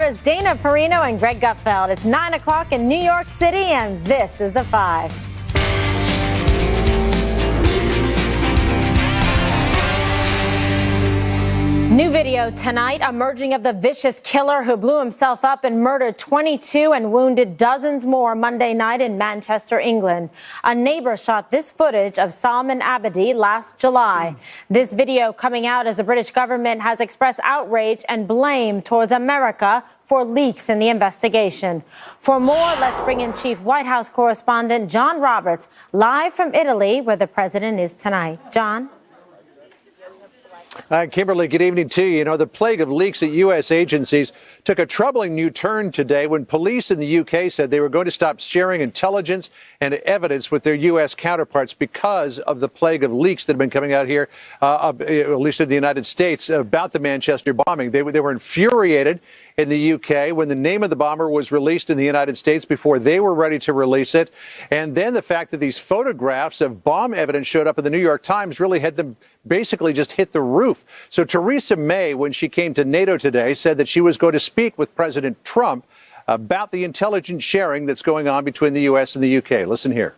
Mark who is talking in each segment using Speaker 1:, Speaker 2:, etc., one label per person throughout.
Speaker 1: reporters Dana Perino and Greg Gutfeld. It's 9 o'clock in New York City, and this is The Five. New video tonight emerging of the vicious killer who blew himself up and murdered 22 and wounded dozens more Monday night in Manchester, England. A neighbor shot this footage of Salman Abedi last July. This video coming out as the British government has expressed outrage and blame towards America for leaks in the investigation. For more, let's bring in Chief White House correspondent John Roberts, live from Italy, where the president is tonight. John?
Speaker 2: Kimberly, good evening to you. You know, the plague of leaks at U.S. agencies took a troubling new turn today when police in the U.K. said they were going to stop sharing intelligence and evidence with their U.S. counterparts because of the plague of leaks that have been coming out here, at least in the United States, about the Manchester bombing. They were infuriated in the UK when the name of the bomber was released in the United States before they were ready to release it. And then the fact that these photographs of bomb evidence showed up in the New York Times really had them basically just hit the roof. So Theresa May, when she came to NATO today, said that she was going to speak with President Trump about the intelligence sharing that's going on between the US and the UK. Listen here.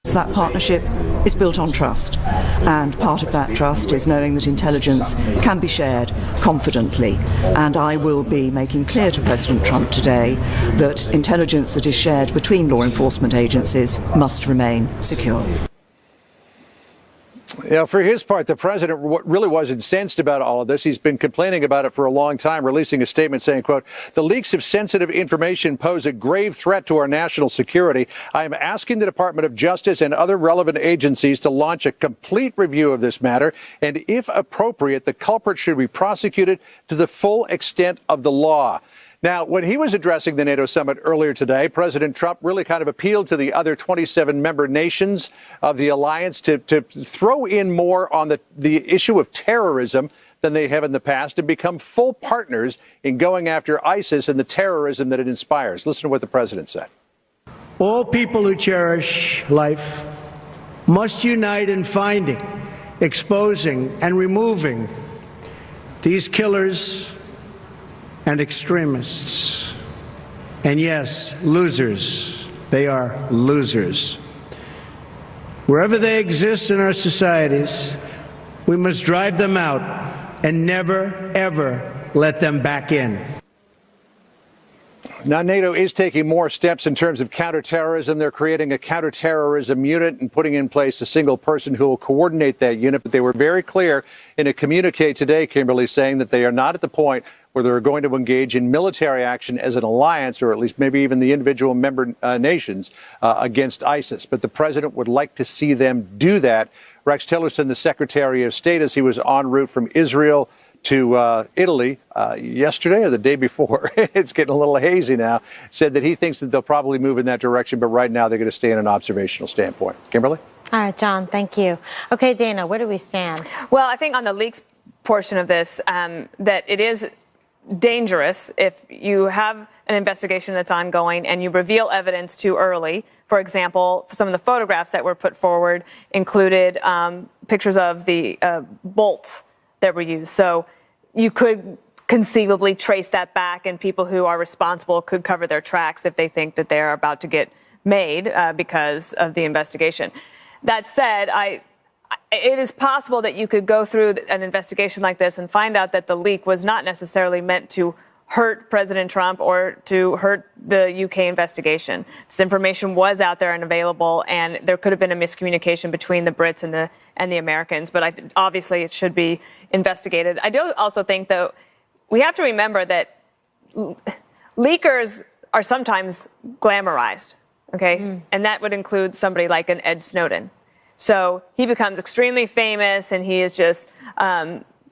Speaker 3: That partnership is built on trust, and part of that trust is knowing that intelligence can be shared confidently. And I will be making clear to President Trump today that intelligence that is shared between law enforcement agencies must remain secure.
Speaker 2: Yeah, for his part, the president really was incensed about all of this. He's been complaining about it for a long time, releasing a statement saying, quote, "The leaks of sensitive information pose a grave threat to our national security. I am asking the Department of Justice and other relevant agencies to launch a complete review of this matter. And if appropriate, the culprit should be prosecuted to the full extent of the law." Now, when he was addressing the NATO summit earlier today, President Trump really kind of appealed to the other 27 member nations of the alliance to throw in more on the issue of terrorism than they have in the past and become full partners in going after ISIS and the terrorism that it inspires. Listen to what the president said.
Speaker 4: All people who cherish life must unite in finding, exposing, and removing these killers and extremists. And yes, losers. They are losers. Wherever they exist in our societies, we must drive them out and never, ever let them back in.
Speaker 2: Now, NATO is taking more steps in terms of counterterrorism. They're creating a counterterrorism unit and putting in place a single person who will coordinate that unit. But they were very clear in a communique today, Kimberly, saying that they are not at the point where they're going to engage in military action as an alliance, or at least maybe even the individual member nations against ISIS. But the president would like to see them do that. Rex Tillerson, the Secretary of State, as he was en route from Israel to Italy yesterday or the day before, it's getting a little hazy now, said that he thinks that they'll probably move in that direction, but right now they're going to stay in an observational standpoint. Kimberly?
Speaker 1: All right, John, thank you. Okay, Dana, where do we stand?
Speaker 5: Well, I think on the leaks portion of this, that it is dangerous if you have an investigation that's ongoing and you reveal evidence too early. For example, some of the photographs that were put forward included pictures of the bolts that were used. So you could conceivably trace that back, and people who are responsible could cover their tracks if they think that they're about to get made because of the investigation. That said, it is possible that you could go through an investigation like this and find out that the leak was not necessarily meant to hurt President Trump or to hurt the UK investigation. This information was out there and available, and there could have been a miscommunication between the Brits and the Americans. But obviously, it should be investigated. I do also think, though, we have to remember that leakers are sometimes glamorized, okay? And that would include somebody like an Ed Snowden. So he becomes extremely famous, and he is just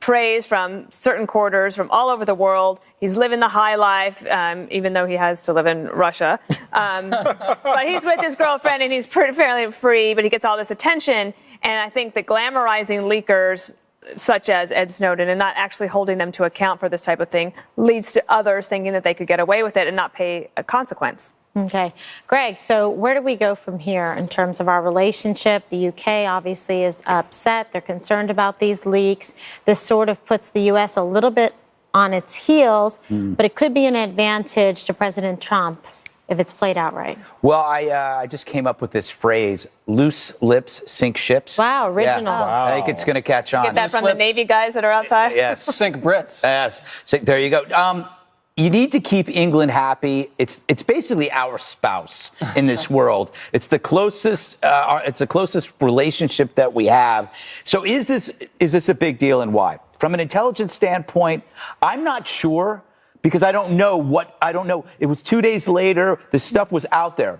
Speaker 5: praised from certain quarters from all over the world. He's living the high life, even though he has to live in Russia. But he's with his girlfriend, and he's fairly free, but he gets all this attention. And I think that glamorizing leakers such as Ed Snowden and not actually holding them to account for this type of thing leads to others thinking that they could get away with it and not pay a consequence.
Speaker 1: Okay. Greg, so where do we go from here in terms of our relationship? The UK obviously is upset. They're concerned about these leaks. This sort of puts the U.S. a little bit on its heels, but it could be an advantage to President Trump if it's played out right.
Speaker 6: Well, I just came up with this phrase: "Loose lips sink ships."
Speaker 1: Wow, original.
Speaker 6: Yeah.
Speaker 1: Wow.
Speaker 6: I think it's going to catch on.
Speaker 5: Get that from the Navy guys that are outside?
Speaker 6: Yes.
Speaker 7: Sink Brits.
Speaker 6: Yes. So there you go. You need to keep England happy. It's basically our spouse in this world. It's the closest. It's the closest relationship that we have. So is this a big deal, and why? From an intelligence standpoint, I'm not sure, because I don't know. It was 2 days later. The stuff was out there.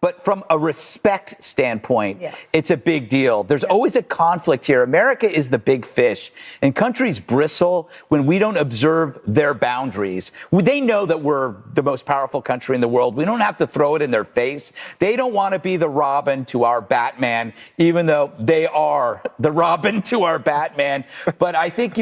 Speaker 6: But from a respect standpoint, it's a big deal. There's always a conflict here. America is the big fish, and countries bristle when we don't observe their boundaries. They know that we're the most powerful country in the world. We don't have to throw it in their face. They don't want to be the Robin to our Batman, even though they are the Robin to our Batman. But I think,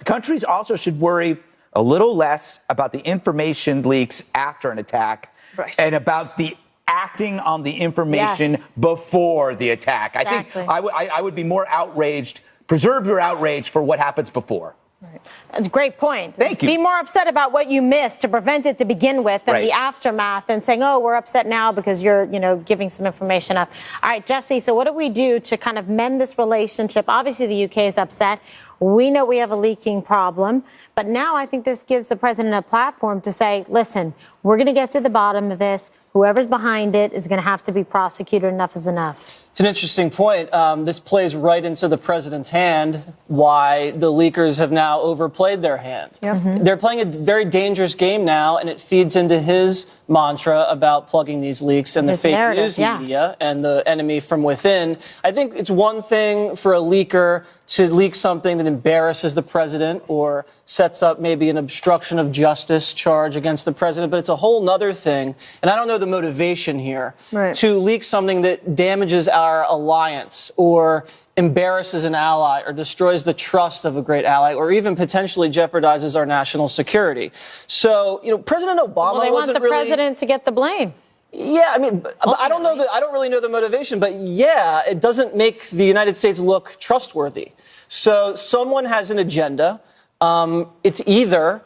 Speaker 6: countries also should worry a little less about the information leaks after an attack, and about the acting on the information before the attack.
Speaker 1: Exactly.
Speaker 6: I think I would be more outraged. Preserve your outrage for what happens before.
Speaker 1: Right. That's a great point.
Speaker 6: Thank you.
Speaker 1: Be more upset about what you missed to prevent it to begin with than the aftermath, and saying, oh, we're upset now because you're, giving some information up. All right, Jesse, so what do we do to kind of mend this relationship? Obviously, the UK is upset. We know we have a leaking problem. But now I think this gives the president a platform to say, listen, we're going to get to the bottom of this. Whoever's behind it is going to have to be prosecuted. Enough is enough.
Speaker 7: It's an interesting point. This plays right into the president's hand, why the leakers have now overplayed their hand. They're playing a very dangerous game now, and it feeds into his mantra about plugging these leaks and the fake news media and the enemy from within. I think it's one thing for a leaker to leak something that embarrasses the president or sets up maybe an obstruction of justice charge against the president, but it's a whole nother thing, and I don't know the motivation here, to leak something that damages our alliance or embarrasses an ally or destroys the trust of a great ally or even potentially jeopardizes our national security. So, President Obama
Speaker 1: they want the president to get the blame.
Speaker 7: Yeah, I mean, I don't know I don't really know the motivation, but it doesn't make the United States look trustworthy. So someone has an agenda. It's either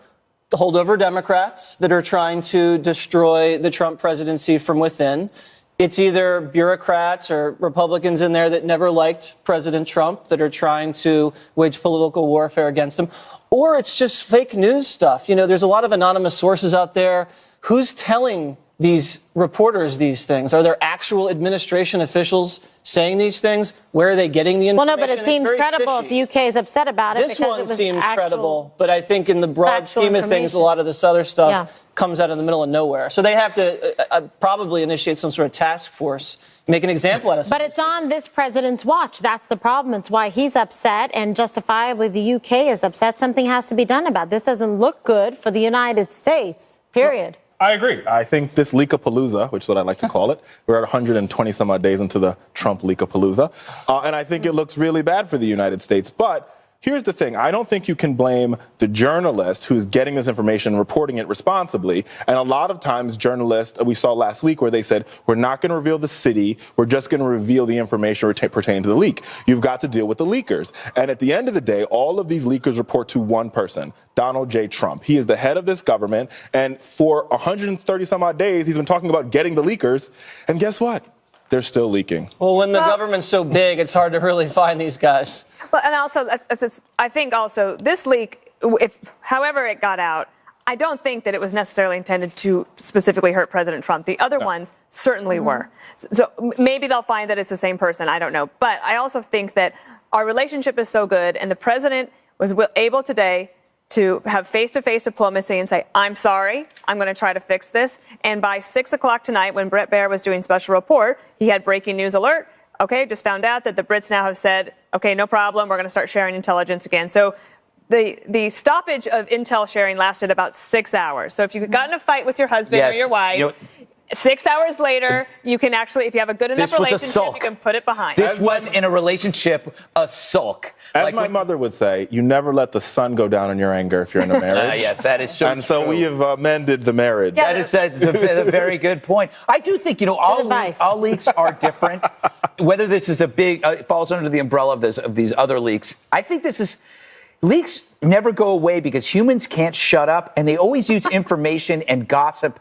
Speaker 7: the holdover Democrats that are trying to destroy the Trump presidency from within. It's either bureaucrats or Republicans in there that never liked President Trump that are trying to wage political warfare against him. Or it's just fake news stuff. There's a lot of anonymous sources out there. Who's telling these reporters these things? Are there actual administration officials saying these things? Where are they getting the information?
Speaker 1: Well, no, but it seems credible if the UK is upset about it.
Speaker 7: This one seems credible, but I think in the broad scheme of things, a lot of this other stuff comes out in the middle of nowhere. So they have to probably initiate some sort of task force, make an example out of something.
Speaker 1: But it's on this president's watch. That's the problem. It's why he's upset, and justifiably the UK is upset. Something has to be done about it. This doesn't look good for the United States, period.
Speaker 8: I agree. I think this Leakapalooza, which is what I like to call it, we're at 120 some odd days into the Trump Leakapalooza, and I think it looks really bad for the United States. But here's the thing. I don't think you can blame the journalist who's getting this information and reporting it responsibly. And a lot of times journalists, we saw last week where they said, we're not going to reveal the city. We're just going to reveal the information pertaining to the leak. You've got to deal with the leakers. And at the end of the day, all of these leakers report to one person, Donald J. Trump. He is the head of this government. And for 130 some odd days, he's been talking about getting the leakers. And guess what? They're still leaking.
Speaker 7: Well, when the government's so big, it's hard to really find these guys.
Speaker 5: Well, and also, I think also this leak, however it got out, I don't think that it was necessarily intended to specifically hurt President Trump. The other ones certainly were. So maybe they'll find that it's the same person. I don't know. But I also think that our relationship is so good, and the president was able today to have face-to-face diplomacy and say, I'm sorry, I'm going to try to fix this. And by 6 o'clock tonight, when Bret Baier was doing special report, he had breaking news alert. Okay, just found out that the Brits now have said, okay, no problem, we're going to start sharing intelligence again. So the stoppage of intel sharing lasted about 6 hours. So if you got in a fight with your husband or your wife, 6 hours later, you can actually, if you have a good enough relationship, you can put it behind.
Speaker 6: This was, in a relationship, a sulk.
Speaker 8: As my mother would say, you never let the sun go down in your anger if you're in a marriage.
Speaker 6: Yes, that is so
Speaker 8: And so we have amended the marriage.
Speaker 6: Yeah, that's a very good point. I do think, all leaks are different. Whether this is a big, falls under the umbrella of these other leaks, I think this is, leaks never go away because humans can't shut up, and they always use information and gossip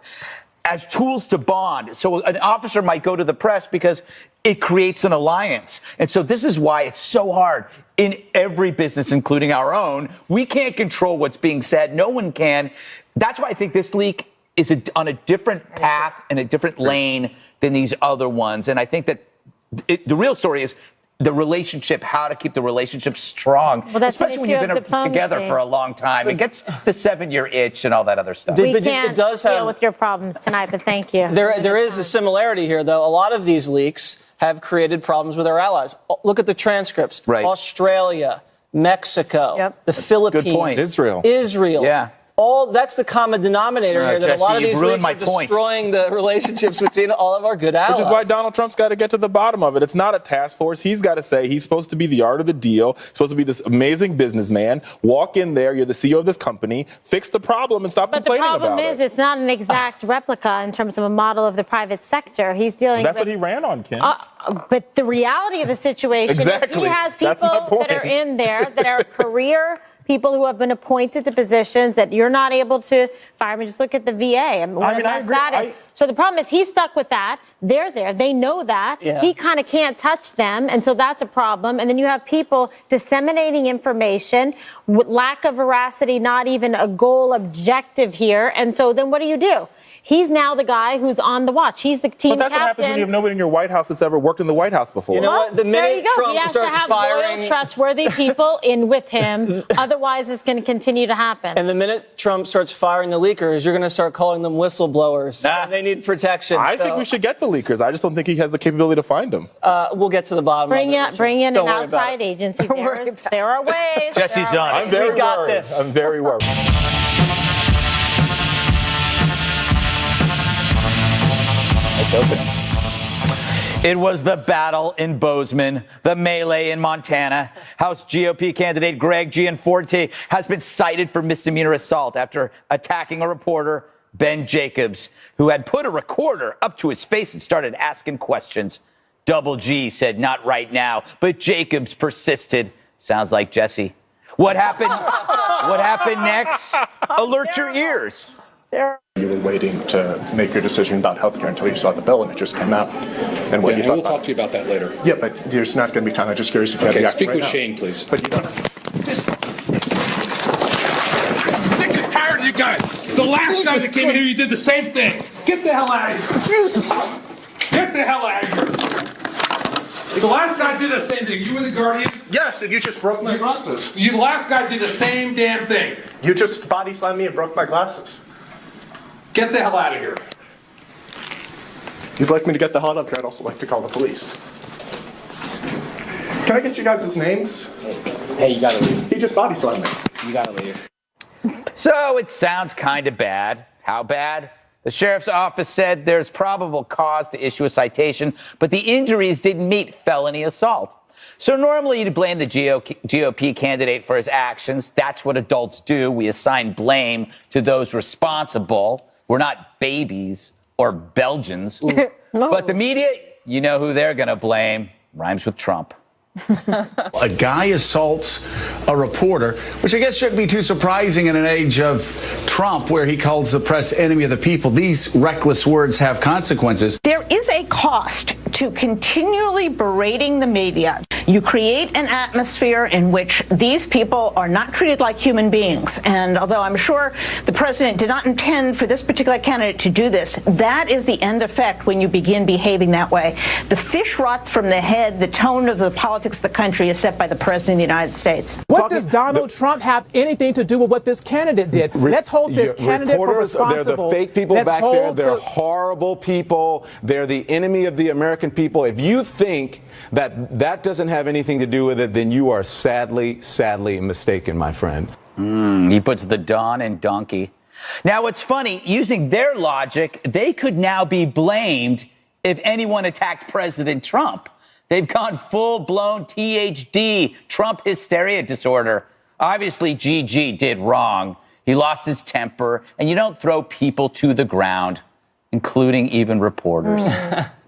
Speaker 6: as tools to bond. So an officer might go to the press because it creates an alliance. And so this is why it's so hard in every business, including our own. We can't control what's being said. No one can. That's why I think this leak is on a different path and a different lane than these other ones. And I think that the real story is the relationship, how to keep the relationship strong,
Speaker 1: well, that's
Speaker 6: especially when you've been together for a long time. It gets the 7-year itch and all that other stuff.
Speaker 1: We can't deal with your problems tonight, but thank you.
Speaker 7: There is a similarity here, though. A lot of these leaks have created problems with our allies. Look at the transcripts.
Speaker 6: Right.
Speaker 7: Australia, Mexico, the Philippines.
Speaker 6: Good point.
Speaker 7: Israel.
Speaker 6: Yeah.
Speaker 7: That's the common denominator here, that
Speaker 6: Jesse,
Speaker 7: a lot of these leaks are
Speaker 6: point.
Speaker 7: destroying the relationships between all of our good allies.
Speaker 8: Which is why Donald Trump's got to get to the bottom of it. It's not a task force. He's got to say he's supposed to be the art of the deal, supposed to be this amazing businessman. Walk in there, you're the CEO of this company, fix the problem and stop complaining about it.
Speaker 1: But the problem is it's not an exact replica in terms of a model of the private sector. He's dealing
Speaker 8: That's
Speaker 1: with...
Speaker 8: what he ran on, Kim.
Speaker 1: But the reality of the situation is he has people that are in there that are career people who have been appointed to positions that you're not able to fire. I mean, just look at the VA. I mean, what a mess that is. So the problem is he's stuck with that. They're there. They know that. Yeah. He kind of can't touch them. And so that's a problem. And then you have people disseminating information with lack of veracity, not even a goal objective here. And so then what do? He's now the guy who's on the watch. He's the team captain.
Speaker 8: But that's what happens when you have nobody in your White House that's ever worked in the White House before.
Speaker 7: You know what? The minute Trump
Speaker 1: he has
Speaker 7: starts
Speaker 1: to have
Speaker 7: firing...
Speaker 1: loyal, trustworthy people in with him. Otherwise, it's going to continue to happen.
Speaker 7: And the minute Trump starts firing the leakers, you're going to start calling them whistleblowers. And they need protection.
Speaker 8: I think we should get the leakers. I just don't think he has the capability to find them.
Speaker 7: We'll get to the bottom of it.
Speaker 1: Bring in an outside agency. There are ways.
Speaker 6: Jesse's on it.
Speaker 8: I'm very worried.
Speaker 6: It was the battle in Bozeman, the melee in Montana. House GOP candidate Greg Gianforte has been cited for misdemeanor assault after attacking a reporter, Ben Jacobs, who had put a recorder up to his face and started asking questions. Double G said not right now, but Jacobs persisted. Sounds like Jesse. What happened? What happened next? Alert your ears.
Speaker 9: You were waiting to make your decision about healthcare until you saw the bill and it just came out. And what
Speaker 10: we'll talk to you about that later.
Speaker 9: Yeah, but there's not going to be time. I'm just curious if you have the
Speaker 10: speak
Speaker 9: right
Speaker 10: with
Speaker 9: now.
Speaker 10: Shane, please.
Speaker 9: But you don't.
Speaker 10: Sick and tired of you guys. The last time you came here, you did the same thing. Get the hell out of here. Jesus. Get the hell out of here. The last guy did the same thing. You were the Guardian?
Speaker 9: Yes, and you just broke my glasses.
Speaker 10: The last guy did the same damn thing.
Speaker 9: You just body slammed me and broke my glasses.
Speaker 10: Get the hell out of here.
Speaker 9: You'd like me to get the hell out of here, I'd also like to call the police. Can I get you guys' names?
Speaker 11: Hey, you gotta leave.
Speaker 9: He just body slammed me.
Speaker 11: You gotta leave.
Speaker 6: So it sounds kind of bad. How bad? The sheriff's office said there's probable cause to issue a citation, but the injuries didn't meet felony assault. So normally you'd blame the GOP candidate for his actions. That's what adults do. We assign blame to those responsible. We're not babies or Belgians. No. But the media, you know who they're going to blame. Rhymes with Trump.
Speaker 12: A guy assaults a reporter, which I guess shouldn't be too surprising in an age of Trump, where he calls the press enemy of the people. These reckless words have consequences.
Speaker 13: There is a cost to continually berating the media. You create an atmosphere in which these people are not treated like human beings. And although I'm sure the president did not intend for this particular candidate to do this, that is the end effect when you begin behaving that way. The fish rots from the head. The tone of the politics of the country is set by the president of the United States.
Speaker 14: What does Donald Trump have anything to do with what this candidate did? Let's hold this candidate for responsible.
Speaker 15: They're the fake people back there. They're horrible people. They're the enemy of the American people. If you think that that doesn't have anything to do with it, then you are sadly mistaken, my friend.
Speaker 6: He puts the Don in donkey. Now, what's funny, using their logic, they could now be blamed if anyone attacked President Trump. They've gone full-blown THD, Trump hysteria disorder. Obviously, GG did wrong. He lost his temper, and you don't throw people to the ground, including even reporters.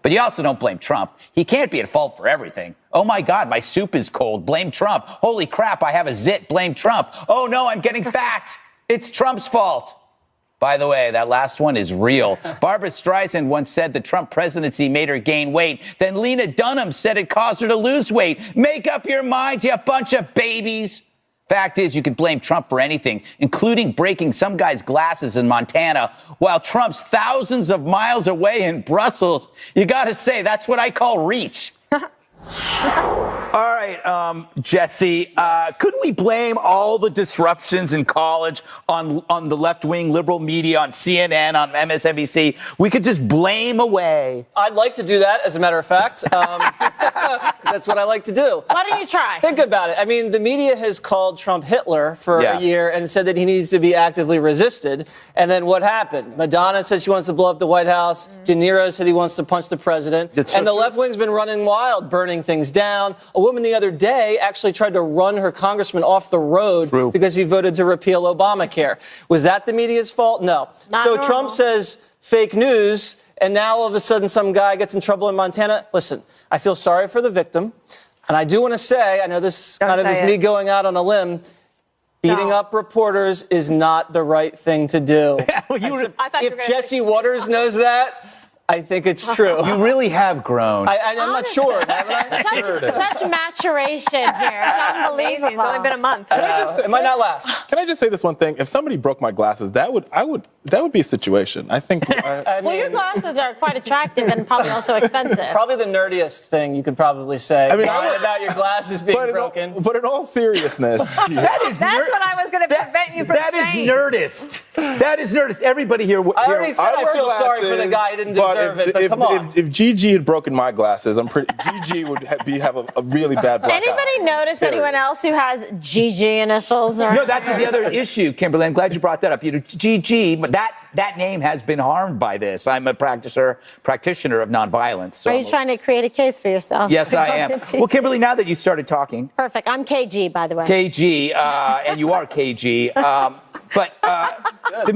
Speaker 6: But you also don't blame Trump. He can't be at fault for everything. Oh, my God, my soup is cold. Blame Trump. Holy crap, I have a zit. Blame Trump. Oh, no, I'm getting fat. It's Trump's fault. By the way, that last one is real. Barbra Streisand once said the Trump presidency made her gain weight. Then Lena Dunham said it caused her to lose weight. Make up your minds, you bunch of babies. Fact is, you can blame Trump for anything, including breaking some guy's glasses in Montana, while Trump's thousands of miles away in Brussels. You got to say, that's what I call reach. All right, Jesse, couldn't we blame all the disruptions in college on the left-wing liberal media, on CNN, on MSNBC? We could just blame away.
Speaker 7: I'd like to do that, as a matter of fact. That's what I like to do.
Speaker 1: Why don't you try?
Speaker 7: Think about it. I mean, the media has called Trump Hitler for a year and said that he needs to be actively resisted. And then what happened? Madonna said she wants to blow up the White House. De Niro said he wants to punch the president. And the left wing's been running wild, burning things down. A woman the other day actually tried to run her congressman off the road because he voted to repeal Obamacare. Was that the media's fault? No.
Speaker 1: Not
Speaker 7: so
Speaker 1: normal.
Speaker 7: Trump says fake news, and now all of a sudden some guy gets in trouble in Montana. Listen, I feel sorry for the victim. And I do want to say, I know this kind of is me going out on a limb, beating up reporters is not the right thing to do. If Jesse Waters knows that, I think it's true.
Speaker 6: You really have grown.
Speaker 7: I'm not sure, haven't I?
Speaker 1: Such maturation here. It's unbelievable.
Speaker 5: It's only been a month.
Speaker 7: It might not last.
Speaker 8: Can I just say this one thing? If somebody broke my glasses, that would be a situation. I think.
Speaker 1: Well, your glasses are quite attractive and probably also expensive.
Speaker 7: Probably the nerdiest thing you could probably say.
Speaker 8: I mean,
Speaker 7: about your glasses being broken.
Speaker 8: But in all seriousness,
Speaker 5: That's what I was going to prevent you from saying.
Speaker 6: That is nerdist. That is nerdist. Everybody here.
Speaker 7: I already said I feel sorry for the guy who didn't deserve it, but come on.
Speaker 8: If Gigi had broken my glasses, Gigi would have a really bad blackout.
Speaker 1: Anybody notice anyone else who has GG initials? Or
Speaker 6: No, that's the other issue, Kimberly. I'm glad you brought that up. You know, GG, but that name has been harmed by this. I'm a practitioner of nonviolence. So
Speaker 1: are you trying to create a case for yourself?
Speaker 6: Yes, I am. Well, Kimberly, now that you started talking.
Speaker 1: Perfect. I'm KG, by the way.
Speaker 6: KG, and you are KG.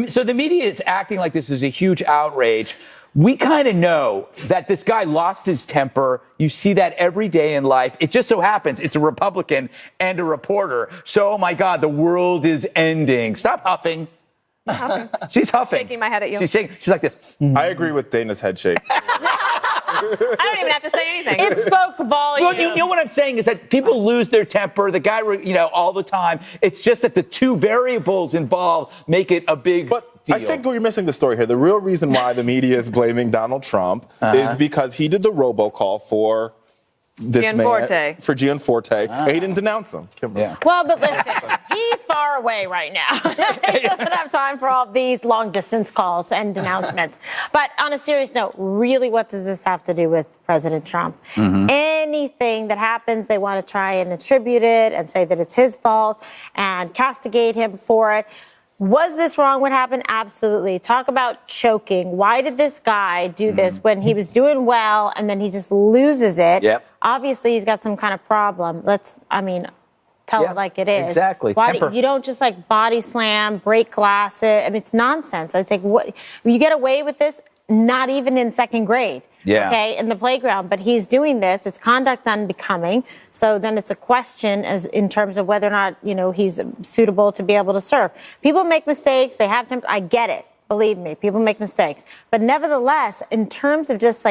Speaker 6: So the media is acting like this is a huge outrage. We kind of know that this guy lost his temper. You see that every day in life. It just so happens it's a Republican and a reporter. So, oh my God, the world is ending. Stop huffing. She's huffing.
Speaker 5: Shaking my head at you.
Speaker 6: She's like this.
Speaker 8: I agree with Dana's head shake.
Speaker 5: I don't even have to say anything.
Speaker 1: It spoke volume.
Speaker 6: Well, you know what I'm saying is that people lose their temper. The guy, all the time. It's just that the two variables involved make it a big deal.
Speaker 8: I think we're missing the story here. The real reason why the media is blaming Donald Trump is because he did the robocall for this for Gianforte, and he didn't denounce him.
Speaker 6: Yeah.
Speaker 1: Well, but listen, he's far away right now. He doesn't have time for all these long-distance calls and denouncements. But on a serious note, really, what does this have to do with President Trump? Anything that happens, they want to try and attribute it and say that it's his fault and castigate him for it. Was this wrong? What happened? Absolutely. Talk about choking. Why did this guy do this when he was doing well and then he just loses it?
Speaker 6: Yep.
Speaker 1: Obviously, he's got some kind of problem. Tell it like it is.
Speaker 6: Exactly.
Speaker 1: Why you don't just body slam, break glasses? I mean, it's nonsense. I think you get away with this, not even in second grade.
Speaker 6: Yeah.
Speaker 1: Okay, in the playground. But he's doing this. It's conduct unbecoming. So then it's a question in terms of whether or not, he's suitable to be able to serve. People make mistakes. They have to. I get it. Believe me, people make mistakes. But nevertheless, in terms of just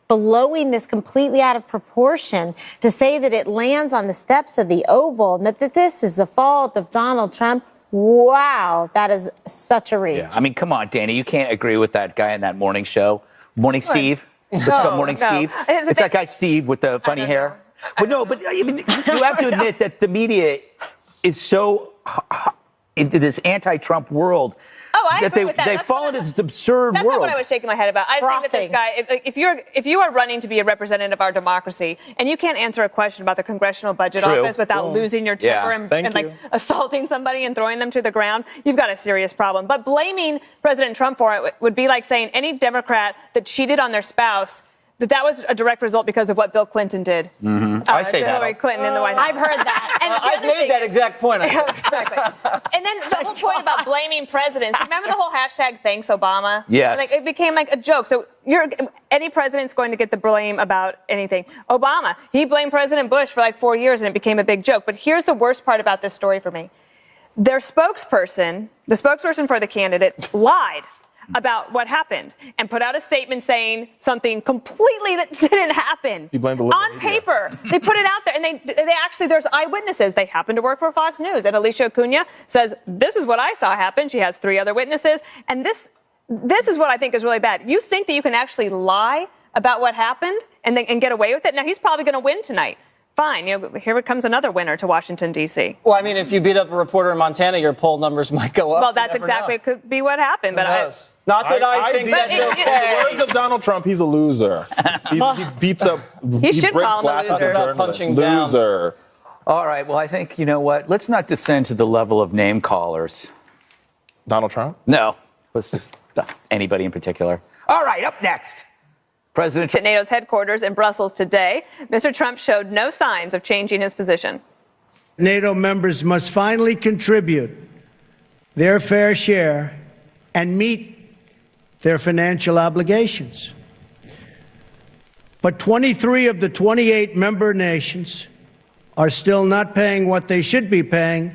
Speaker 1: blowing this completely out of proportion to say that it lands on the steps of the Oval and that this is the fault of Donald Trump. Wow, that is such a reach.
Speaker 6: Yeah. I mean, come on, Dana. You can't agree with that guy in that morning show. Morning Steve. Let's go, Morning Steve. It's that guy Steve with the funny hair. But no, I mean, you have to admit that the media is so into this anti-Trump world.
Speaker 5: Oh, I agree with that.
Speaker 6: They fall into this absurd
Speaker 5: That's
Speaker 6: world.
Speaker 5: That's not what I was shaking my head about. I think that this guy, if you are running to be a representative of our democracy and you can't answer a question about the Congressional Budget Office without losing your temper and assaulting somebody and throwing them to the ground, you've got a serious problem. But blaming President Trump for it would be like saying any Democrat that cheated on their spouse, that was a direct result because of what Bill Clinton did.
Speaker 6: I say
Speaker 5: Hillary
Speaker 6: that.
Speaker 5: Clinton in the White House.
Speaker 1: I've heard that.
Speaker 5: And the
Speaker 7: I've
Speaker 5: other
Speaker 7: made
Speaker 5: thing
Speaker 7: that
Speaker 5: is-
Speaker 7: exact point.
Speaker 5: Exactly. And then the whole point about blaming presidents. Remember the whole hashtag Thanks Obama?
Speaker 6: Yes.
Speaker 5: Like it became like a joke. So any president's going to get the blame about anything. Obama, he blamed President Bush for like 4 years and it became a big joke. But here's the worst part about this story for me. Their spokesperson, the spokesperson for the candidate, lied about what happened and put out a statement saying something completely that didn't happen.
Speaker 8: You blame the liberal
Speaker 5: on
Speaker 8: media.
Speaker 5: paper. They put it out there, and they actually, there's eyewitnesses. They happen to work for Fox News. And Alicia Acuna says, this is what I saw happen. She has 3 other witnesses. And this is what I think is really bad. You think that you can actually lie about what happened and get away with it? Now, he's probably going to win tonight. Fine. Here comes another winner to Washington, D.C.
Speaker 7: Well, I mean, if you beat up a reporter in Montana, your poll numbers might go up.
Speaker 5: Well, that's exactly could be what happened. But
Speaker 7: Not that I think that's okay.
Speaker 8: In the words of Donald Trump, he's a loser. He beats up.
Speaker 5: He should
Speaker 8: breaks
Speaker 5: call him a
Speaker 8: glasses
Speaker 5: loser.
Speaker 8: of journalists.
Speaker 7: Punching down.
Speaker 8: Loser.
Speaker 6: All right. Well, I think, you know what? Let's not descend to the level of name callers.
Speaker 8: Donald Trump?
Speaker 6: No. Let's just anybody in particular. All right. Up next. President Trump.
Speaker 5: At NATO's headquarters in Brussels today, Mr. Trump showed no signs of changing his position.
Speaker 4: NATO members must finally contribute their fair share and meet their financial obligations. But 23 of the 28 member nations are still not paying what they should be paying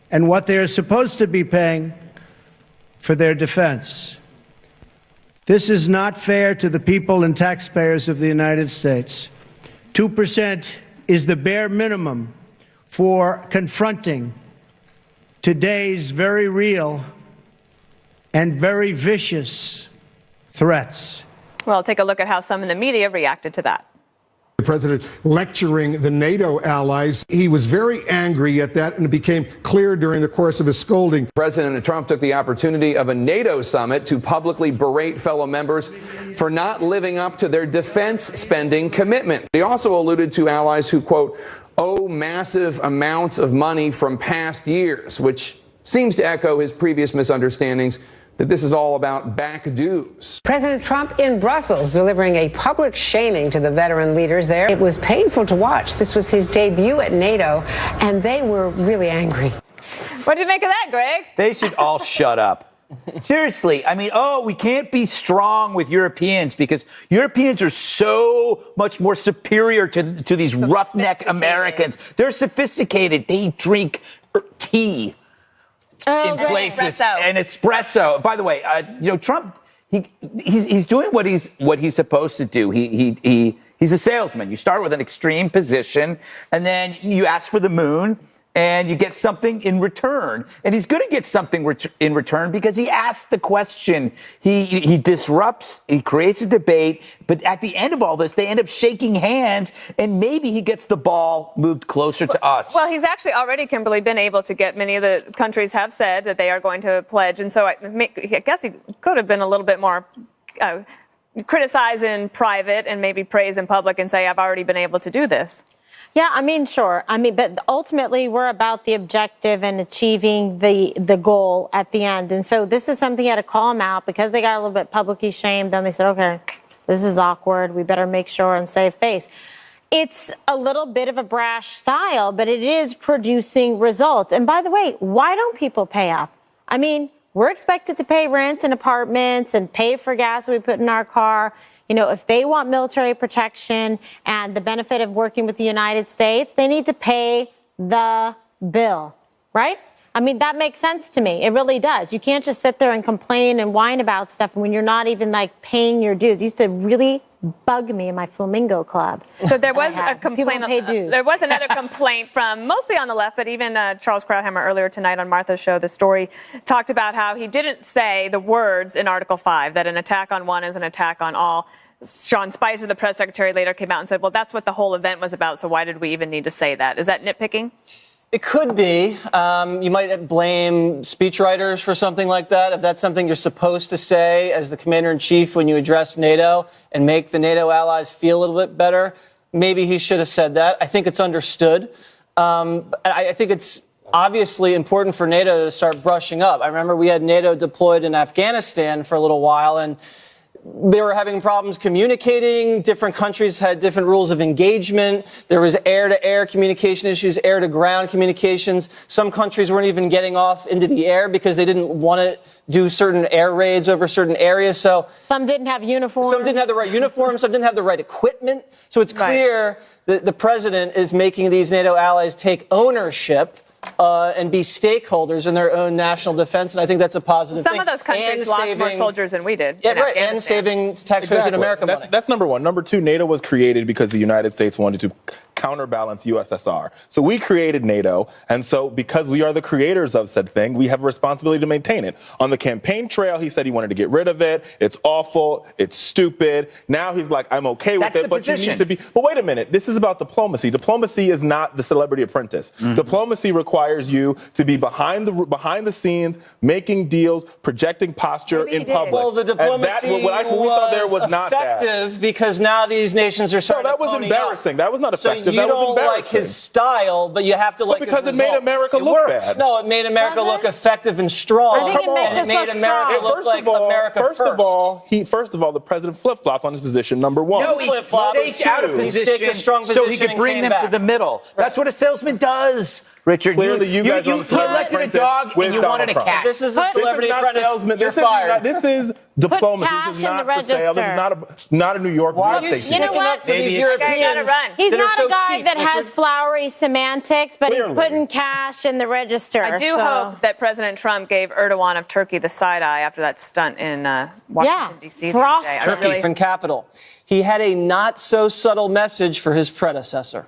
Speaker 4: and what they are supposed to be paying for their defense. This is not fair to the people and taxpayers of the United States. 2% is the bare minimum for confronting today's very real and very vicious threats.
Speaker 5: Well, take a look at how some in the media reacted to that.
Speaker 16: The president lecturing the NATO allies. He was very angry at that, and it became clear during the course of his scolding.
Speaker 17: President Trump took the opportunity of a NATO summit to publicly berate fellow members for not living up to their defense spending commitment. He also alluded to allies who, quote, owe massive amounts of money from past years, which seems to echo his previous misunderstandings that this is all about back dues.
Speaker 18: President Trump in Brussels delivering a public shaming to the veteran leaders there. It was painful to watch. This was his debut at NATO, and they were really angry.
Speaker 5: What do you make of that, Greg?
Speaker 6: They should all shut up. Seriously, I mean, we can't be strong with Europeans because Europeans are so much more superior to these roughneck Americans. They're sophisticated. They drink tea. In places and espresso. By the way, Trump, he's doing what he's supposed to do. He's a salesman. You start with an extreme position, and then you ask for the moon, and you get something in return. And he's going to get something in return because he asked the question. He disrupts. He creates a debate. But at the end of all this, they end up shaking hands, and maybe he gets the ball moved closer to us.
Speaker 5: Well, he's actually already, Kimberly, been able to get, many of the countries have said that they are going to pledge. And so I guess he could have been a little bit more criticize in private and maybe praise in public and say, I've already been able to do this.
Speaker 1: Yeah, I mean, sure. I mean, but ultimately, we're about the objective and achieving the goal at the end. And so this is something you had to call them out because they got a little bit publicly shamed. Then they said, okay, this is awkward. We better make sure and save face. It's a little bit of a brash style, but it is producing results. And by the way, why don't people pay up? I mean, we're expected to pay rent in apartments and pay for gas we put in our car. You know, if they want military protection and the benefit of working with the United States, they need to pay the bill, right? I mean, that makes sense to me. It really does. You can't just sit there and complain and whine about stuff when you're not even like paying your dues. It used to really bug me in my Flamingo Club.
Speaker 5: So there was a complaint.
Speaker 1: Pay dues.
Speaker 5: There was another complaint from mostly on the left, but even Charles Krauthammer earlier tonight on Martha's show, The Story, talked about how he didn't say the words in Article 5 that an attack on one is an attack on all. Sean Spicer, the press secretary, later came out and said, well, that's what the whole event was about, so why did we even need to say that? Is that nitpicking?
Speaker 7: It could be. You might blame speechwriters for something like that. If that's something you're supposed to say as the commander-in-chief when you address NATO and make the NATO allies feel a little bit better, maybe he should have said that. I think it's understood. I think it's obviously important for NATO to start brushing up. I remember we had NATO deployed in Afghanistan for a little while, and they were having problems communicating. Different countries had different rules of engagement. There was air-to-air communication issues, air-to-ground communications. Some countries weren't even getting off into the air because they didn't want to do certain air raids over certain areas. So
Speaker 1: some didn't have uniforms.
Speaker 7: Some didn't have the right uniforms. Some didn't have the right equipment. So it's clear that the president is making these NATO allies take ownership and be stakeholders in their own national defense, and I think that's a positive thing.
Speaker 5: Some of those countries lost more soldiers than we did.
Speaker 7: Yeah, right, and saving taxpayers in America money.
Speaker 8: That's number one. Number two, NATO was created because the United States wanted to counterbalance USSR. So we created NATO, and so because we are the creators of said thing, we have a responsibility to maintain it. On the campaign trail, he said he wanted to get rid of it. It's awful. It's stupid. Now he's like, I'm okay with it, but you need to be. But wait a minute. This is about diplomacy. Diplomacy is not The Celebrity Apprentice. Diplomacy requires you to be behind the scenes, making deals, projecting posture in public.
Speaker 7: Well, the diplomacy
Speaker 8: what we saw there was not
Speaker 7: effective because now these nations are starting.
Speaker 8: No, that was embarrassing. That was not effective.
Speaker 7: So you
Speaker 8: that was
Speaker 7: don't like his style, but you have to like
Speaker 8: because
Speaker 7: his
Speaker 8: it made
Speaker 7: results.
Speaker 8: America look bad.
Speaker 7: No, it made America look effective and strong, and it made America look like America first.
Speaker 8: First of all, the president flip-flopped on his position. Number one,
Speaker 6: no, he staked out a position so he could bring them to the middle. That's what a salesman does. Richard,
Speaker 8: clearly you guys
Speaker 6: you elected a dog and you wanted a cat.
Speaker 7: This is a Celebrity Apprentice. You're fired.
Speaker 8: This is diplomacy. This is not for sale. This is not a New York real estate.
Speaker 1: You know what?
Speaker 7: These Europeans
Speaker 1: He's not a guy that has flowery semantics, but he's putting cash in the register.
Speaker 5: I do hope that President Trump gave Erdogan of Turkey the side eye after that stunt in Washington, D.C.
Speaker 7: Turkey from capital. He had a not so subtle message for his predecessor.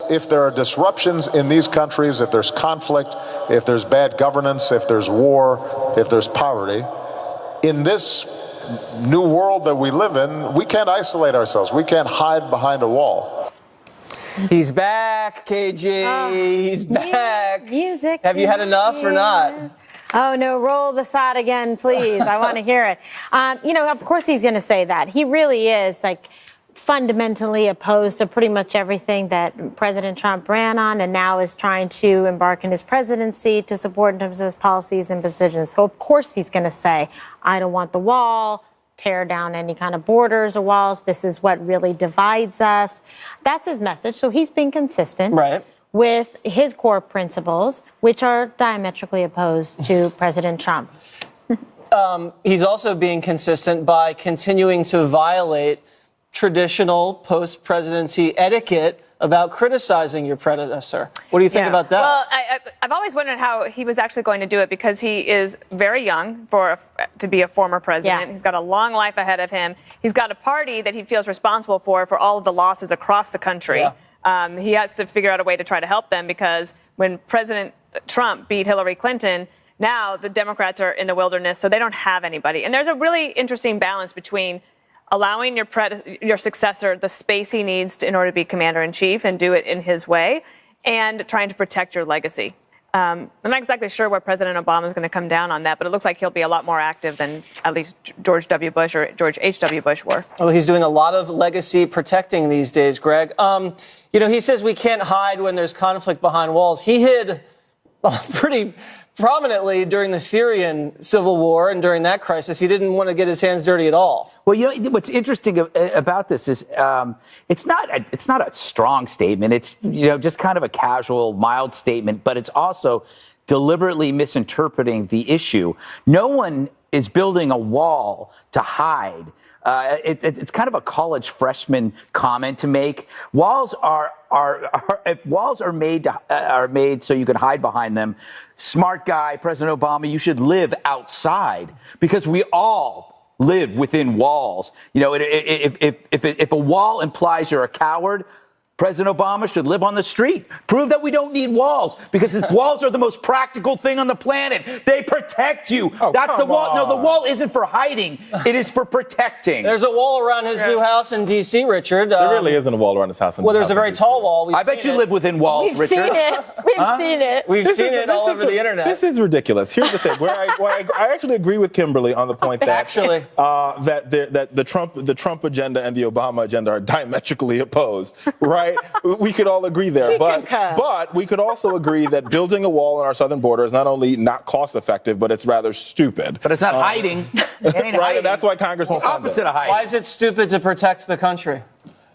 Speaker 19: If there are disruptions in these countries, if there's conflict, if there's bad governance, if there's war, if there's poverty, in this new world that we live in, we can't isolate ourselves. We can't hide behind a wall.
Speaker 7: He's back, KG. He's back.
Speaker 1: Music.
Speaker 7: Have you had enough or not?
Speaker 1: Oh, no, roll the side again, please. I want to hear it. Of course he's going to say that. He really is, fundamentally opposed to pretty much everything that President Trump ran on and now is trying to embark in his presidency to support in terms of his policies and positions. So, of course, he's going to say, I don't want the wall, tear down any kind of borders or walls. This is what really divides us. That's his message. So he's being consistent with his core principles, which are diametrically opposed to President Trump.
Speaker 7: He's also being consistent by continuing to violate traditional post-presidency etiquette about criticizing your predecessor. What do you think about that?
Speaker 5: Well, I've always wondered how he was actually going to do it because he is very young to be a former president. Yeah. He's got a long life ahead of him. He's got a party that he feels responsible for all of the losses across the country. Yeah. He has to figure out a way to try to help them because when President Trump beat Hillary Clinton, now the Democrats are in the wilderness, so they don't have anybody. And there's a really interesting balance between allowing your successor the space he needs in order to be commander-in-chief and do it in his way, and trying to protect your legacy. I'm not exactly sure where President Obama is going to come down on that, but it looks like he'll be a lot more active than at least George W. Bush or George H.W. Bush were.
Speaker 7: Well, he's doing a lot of legacy protecting these days, Greg. He says we can't hide when there's conflict behind walls. He hid pretty prominently during the Syrian civil war and during that crisis. He didn't want to get his hands dirty at all.
Speaker 6: Well, what's interesting about this is it's not a strong statement. It's just kind of a casual, mild statement, but it's also deliberately misinterpreting the issue. No one is building a wall to hide. It's kind of a college freshman comment to make. Walls if walls are made so you can hide behind them. Smart guy, President Obama, you should live outside because we all live within walls. If a wall implies you're a coward, President Obama should live on the street. Prove that we don't need walls because walls are the most practical thing on the planet. They protect you. That's the wall. No, the wall isn't for hiding. It is for protecting.
Speaker 7: There's a wall around his new house in D.C., Richard.
Speaker 8: There really isn't a wall around his house in D.C.
Speaker 7: Well, there's a very tall wall.
Speaker 6: I bet you live within walls, Richard.
Speaker 1: We've seen it.
Speaker 7: We've seen it all over the internet.
Speaker 8: This is ridiculous. Here's the thing. I actually agree with Kimberly on the point that that the Trump agenda and the Obama agenda are diametrically opposed, right? right? We could all agree there. But we could also agree that building a wall on our southern border is not only not cost effective, but it's rather stupid.
Speaker 6: But it's not hiding. It ain't
Speaker 8: right?
Speaker 6: hiding.
Speaker 8: That's why Congress won't fund it.
Speaker 6: Opposite of hiding.
Speaker 7: Why is it stupid to protect the country?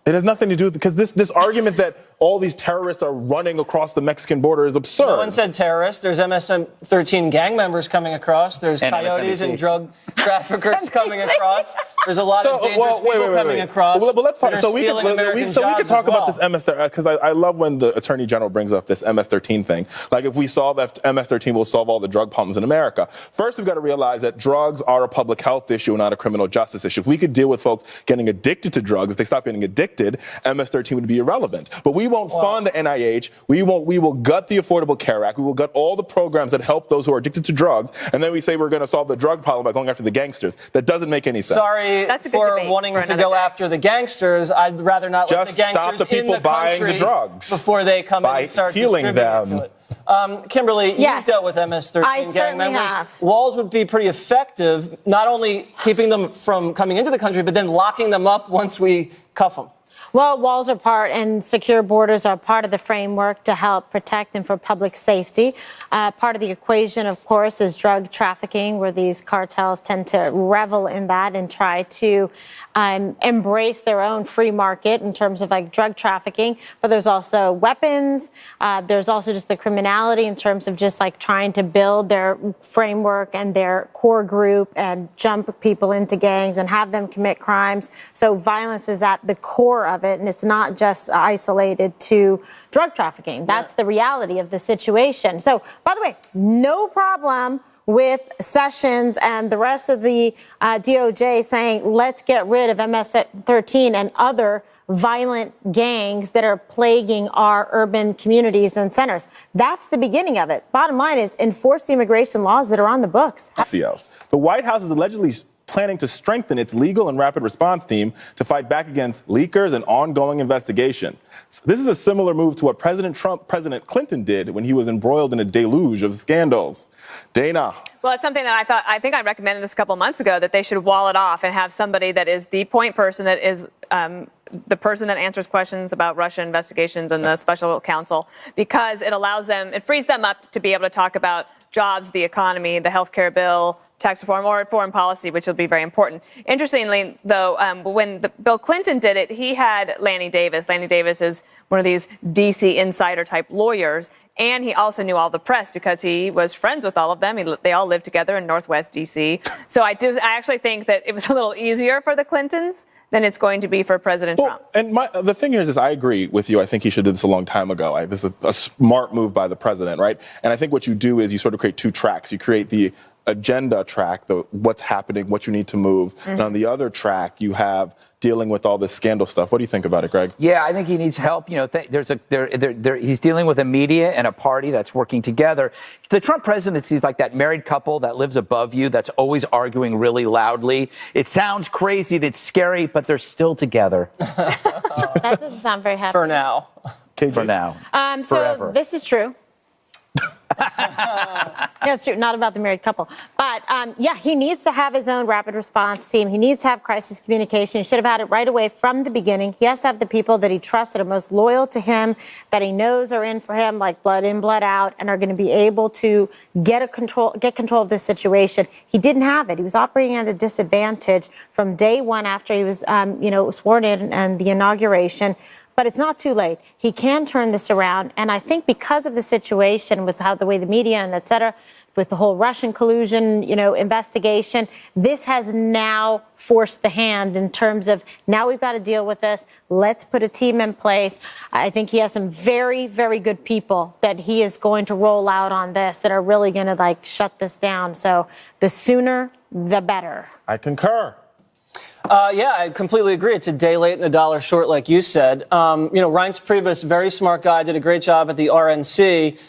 Speaker 8: It has nothing to do with because this argument that all these terrorists are running across the Mexican border is absurd.
Speaker 7: No one said terrorists. There's MS-13 gang members coming across. There's coyotes and drug traffickers coming across. There's a lot of dangerous people coming across.
Speaker 8: Well, let's talk. So we could talk about this MS-13 because I love when the Attorney General brings up this MS-13 thing. Like if we solve MS-13, we'll solve all the drug problems in America. First, we've got to realize that drugs are a public health issue, not a criminal justice issue. If we could deal with folks getting addicted to drugs, if they stop getting addicted, MS-13 would be irrelevant. But we won't fund the NIH. We will gut the Affordable Care Act. We will gut all the programs that help those who are addicted to drugs. And then we say we're going to solve the drug problem by going after the gangsters. That doesn't make any sense.
Speaker 7: Sorry for wanting to go after the gangsters. I'd rather not let the gangsters
Speaker 8: stop the people
Speaker 7: in the
Speaker 8: buying
Speaker 7: country
Speaker 8: the drugs
Speaker 7: before they come in and start distributing
Speaker 8: them.
Speaker 7: it to it. Kimberly, you've dealt with MS-13 gang members. Walls would be pretty effective, not only keeping them from coming into the country, but then locking them up once we cuff them.
Speaker 1: Well, walls are part and secure borders are part of the framework to help protect and for public safety. Part of the equation, of course, is drug trafficking, where these cartels tend to revel in that and try to embrace their own free market in terms of like drug trafficking. But there's also weapons. There's also just the criminality in terms of just like trying to build their framework and their core group and jump people into gangs and have them commit crimes. So violence is at the core of it, and it's not just isolated to drug trafficking. That's the reality of the situation. So, by the way, no problem with Sessions and the rest of the DOJ saying, let's get rid of MS-13 and other violent gangs that are plaguing our urban communities and centers. That's the beginning of it. Bottom line is enforce the immigration laws that are on the books.
Speaker 8: The White House is allegedly planning to strengthen its legal and rapid response team to fight back against leakers and ongoing investigation. This is a similar move to what President Clinton did when he was embroiled in a deluge of scandals. Dana.
Speaker 5: Well, it's something that I think I recommended this a couple months ago, that they should wall it off and have somebody that is the point person, that is the person that answers questions about Russia investigations and the special counsel, because it allows them, it frees them up to be able to talk about jobs, the economy, the health care bill, tax reform, or foreign policy, which will be very important. Interestingly, though, when Bill Clinton did it, he had Lanny Davis. Lanny Davis is one of these D.C. insider-type lawyers, and he also knew all the press because he was friends with all of them. They all lived together in Northwest D.C. So I actually think that it was a little easier for the Clintons than it's going to be for President Trump.
Speaker 8: And the thing here is I agree with you. I think he should have did this a long time ago. This is a smart move by the president, right? And I think what you do is you sort of create two tracks. You create the agenda track, what's happening, what you need to move. And on the other track, you have dealing with all this scandal stuff. What do you think about it, Greg?
Speaker 6: Yeah, I think he needs help. You know, he's dealing with a media and a party that's working together. The Trump presidency is like that married couple that lives above you that's always arguing really loudly. It sounds crazy, it's scary, but they're still together.
Speaker 1: That doesn't sound very happy.
Speaker 7: For now.
Speaker 8: KJ.
Speaker 6: For now.
Speaker 1: So this is true. Yeah, it's true. Not about the married couple. But, yeah, he needs to have his own rapid response team. He needs to have crisis communication. He should have had it right away from the beginning. He has to have the people that he trusts, that are most loyal to him, that he knows are in for him, like blood in, blood out, and are going to be able to get control of this situation. He didn't have it. He was operating at a disadvantage from day one after he was, sworn in and the inauguration. But it's not too late. He can turn this around. And I think because of the situation with the way the media and et cetera, with the whole Russian collusion, investigation, this has now forced the hand in terms of now we've got to deal with this. Let's put a team in place. I think he has some very, very good people that he is going to roll out on this that are really going to shut this down. So the sooner, the better.
Speaker 8: I concur.
Speaker 7: Yeah, I completely agree. It's a day late and a dollar short, like you said. Reince Priebus, very smart guy, did a great job at the RNC.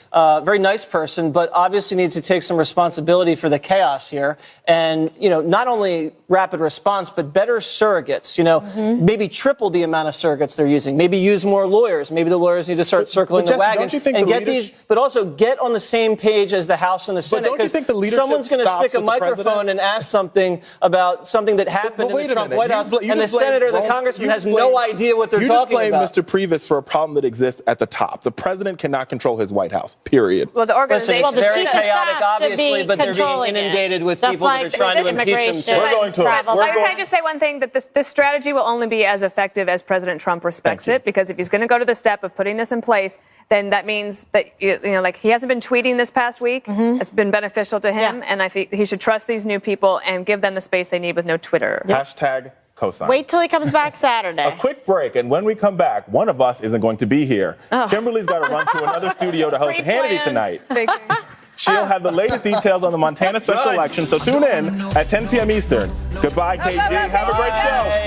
Speaker 7: Very nice person, but obviously needs to take some responsibility for the chaos here. And, not only rapid response, but better surrogates. You know, maybe triple the amount of surrogates they're using. Maybe use more lawyers. Maybe the lawyers need to start circling the wagons and get these, but also get on the same page as the House and the Senate.
Speaker 8: Don't you think the leadership
Speaker 7: someone's going to stick a
Speaker 8: stops with the
Speaker 7: microphone
Speaker 8: president?
Speaker 7: and ask something about something that happened in the Trump White House, and the senator, the congressman has no idea what they're talking about.
Speaker 8: You just blame Mr. Priebus for a problem that exists at the top. The president cannot control his White House, period.
Speaker 5: Well, the organization
Speaker 7: Listen, it's very
Speaker 1: chief of
Speaker 7: chaotic,
Speaker 1: staff should
Speaker 7: obviously,
Speaker 1: be
Speaker 7: but they're being
Speaker 1: controlling
Speaker 7: inundated with
Speaker 1: Just
Speaker 7: people that are trying to impeach him. So
Speaker 8: We're going to
Speaker 5: Can I just say one thing? That this strategy will only be as effective as President Trump respects it, because if he's going to go to the step of putting this in place, then that means that, you know, like, he hasn't been tweeting this past week. It's been beneficial to him, and I think he should trust these new people and give them the space they need with no Twitter.
Speaker 8: Hashtag cosign.
Speaker 1: Wait till he comes back Saturday.
Speaker 8: A quick break, and when we come back, one of us isn't going to be here. Kimberly's got to run to another studio to host Hannity tonight. She'll have the latest details on the Montana special election, so tune in at 10 p.m. Eastern. Goodbye, KG. Have a great show.